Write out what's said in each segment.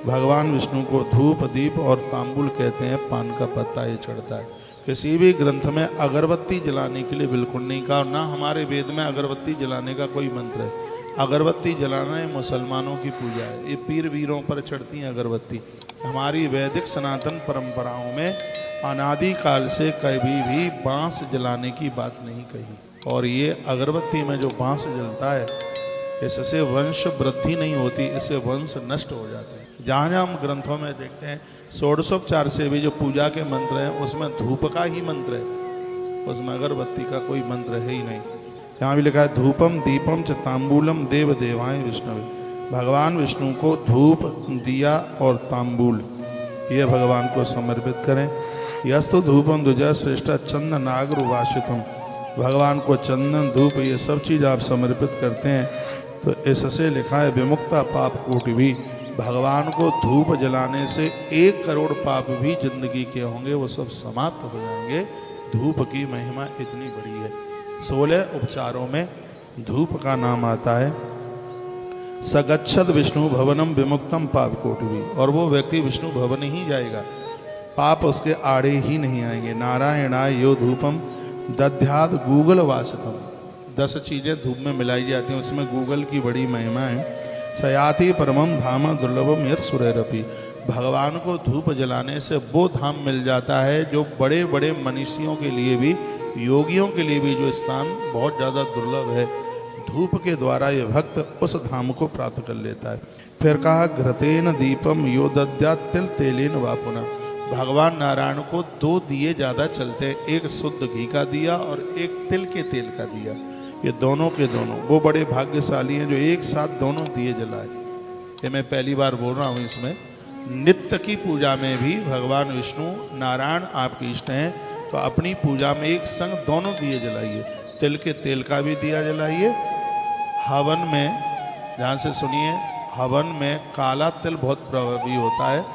भगवान विष्णु को धूप दीप और तांबुल कहते हैं, पान का पत्ता ये चढ़ता है। किसी भी ग्रंथ में अगरबत्ती जलाने के लिए बिल्कुल नहीं कहा, ना हमारे वेद में अगरबत्ती जलाने का कोई मंत्र है। अगरबत्ती जलाना ये मुसलमानों की पूजा है, ये पीर वीरों पर चढ़ती है अगरबत्ती। हमारी वैदिक सनातन परंपराओं में अनादि काल से कभी भी बांस जलाने की बात नहीं कही। और ये अगरबत्ती में जो बांस जलता है, इससे वंश वृद्धि नहीं होती, इससे वंश नष्ट हो जाते हैं। जहाँ जहाँ हम ग्रंथों में देखते हैं षोडशोपचार से भी जो पूजा के मंत्र हैं उसमें धूप का ही मंत्र है, उसमें अगरबत्ती का कोई मंत्र है ही नहीं। यहाँ भी लिखा है धूपम दीपम च तांबूलम देव देवाय विष्णु। भगवान विष्णु को धूप दिया और तांबूल ये भगवान को समर्पित करें। यस्तु धूपम द्विजा श्रेष्ठ चंदन नागर वासितम। भगवान को चंदन धूप ये सब चीज़ आप समर्पित करते हैं तो इससे लिखा है विमुक्ता पाप कोटि भी। भगवान को धूप जलाने से 1 करोड़ पाप भी जिंदगी के होंगे वो सब समाप्त हो जाएंगे। धूप की महिमा इतनी बड़ी है। 16 उपचारों में धूप का नाम आता है। सगच्छद विष्णु भवनम विमुक्तम पाप कोटि भी। और वो व्यक्ति विष्णु भवन ही जाएगा, पाप उसके आड़े ही नहीं आएंगे। नारायणाय यो धूपम दध्याद गूगल वासतम। 10 चीज़ें धूप में मिलाई जाती हैं, उसमें गूगल की बड़ी महिमा है। सयाति परमम धाम दुर्लभम यत् सुरैरपि। भगवान को धूप जलाने से वो धाम मिल जाता है जो बड़े बड़े मनीषियों के लिए भी, योगियों के लिए भी जो स्थान बहुत ज़्यादा दुर्लभ है, धूप के द्वारा ये भक्त उस धाम को प्राप्त कर लेता है। फिर कहा घृतेन दीपम यो दद्यात् तिल तेलेन वापुना। भगवान नारायण को 2 दिए ज़्यादा चलते हैं, एक शुद्ध घी का दिया और एक तिल के तेल का दिया। ये दोनों के दोनों वो बड़े भाग्यशाली हैं जो एक साथ दोनों दिए जलाए। ये मैं पहली बार बोल रहा हूँ। इसमें नित्य की पूजा में भी भगवान विष्णु नारायण आपके इष्ट हैं तो अपनी पूजा में एक संग दोनों दिए जलाइए। तिल के तेल का भी दिया जलाइए। हवन में ध्यान से सुनिए, हवन में काला तिल बहुत प्रभावी होता है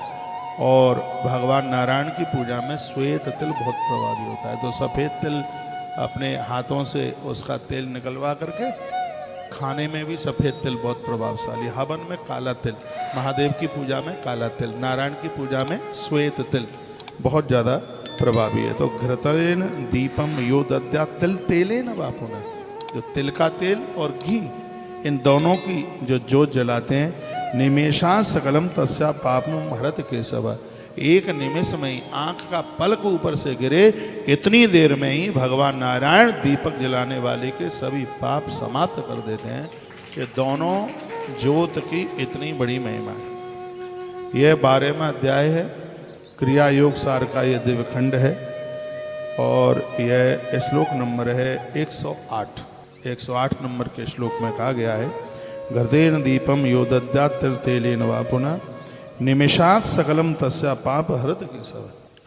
और भगवान नारायण की पूजा में श्वेत तिल बहुत प्रभावी होता है। तो सफ़ेद तिल अपने हाथों से उसका तेल निकलवा करके खाने में भी सफ़ेद तिल बहुत प्रभावशाली। हवन में काला तिल, महादेव की पूजा में काला तिल, नारायण की पूजा में श्वेत तिल बहुत ज़्यादा प्रभावी है। तो घृतेन दीपम यो दद्या तिल तेलेन वापुना। जो तिल का तेल और घी इन दोनों की जो जोत जलाते हैं, निमेषा सकलम तस्या पापम हरत केशव। एक निमिष में ही आंख का पलक ऊपर से गिरे, इतनी देर में ही भगवान नारायण दीपक जलाने वाले के सभी पाप समाप्त कर देते हैं। ये दोनों ज्योत की इतनी बड़ी महिमा है। यह 12वां अध्याय है, क्रिया योग सार का यह दिव्य खंड है और यह श्लोक नंबर है 108। 108 नंबर के श्लोक में कहा गया है घृतेन दीपम यो दद्यात् तिल तेलेन वापुना निमिषात सकलम तस्या पाप हरत केशव।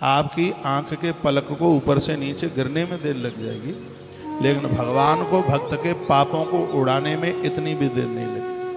आपकी आंख के पलक को ऊपर से नीचे गिरने में देर लग जाएगी, लेकिन भगवान को भक्त के पापों को उड़ाने में इतनी भी देर नहीं लगेगी।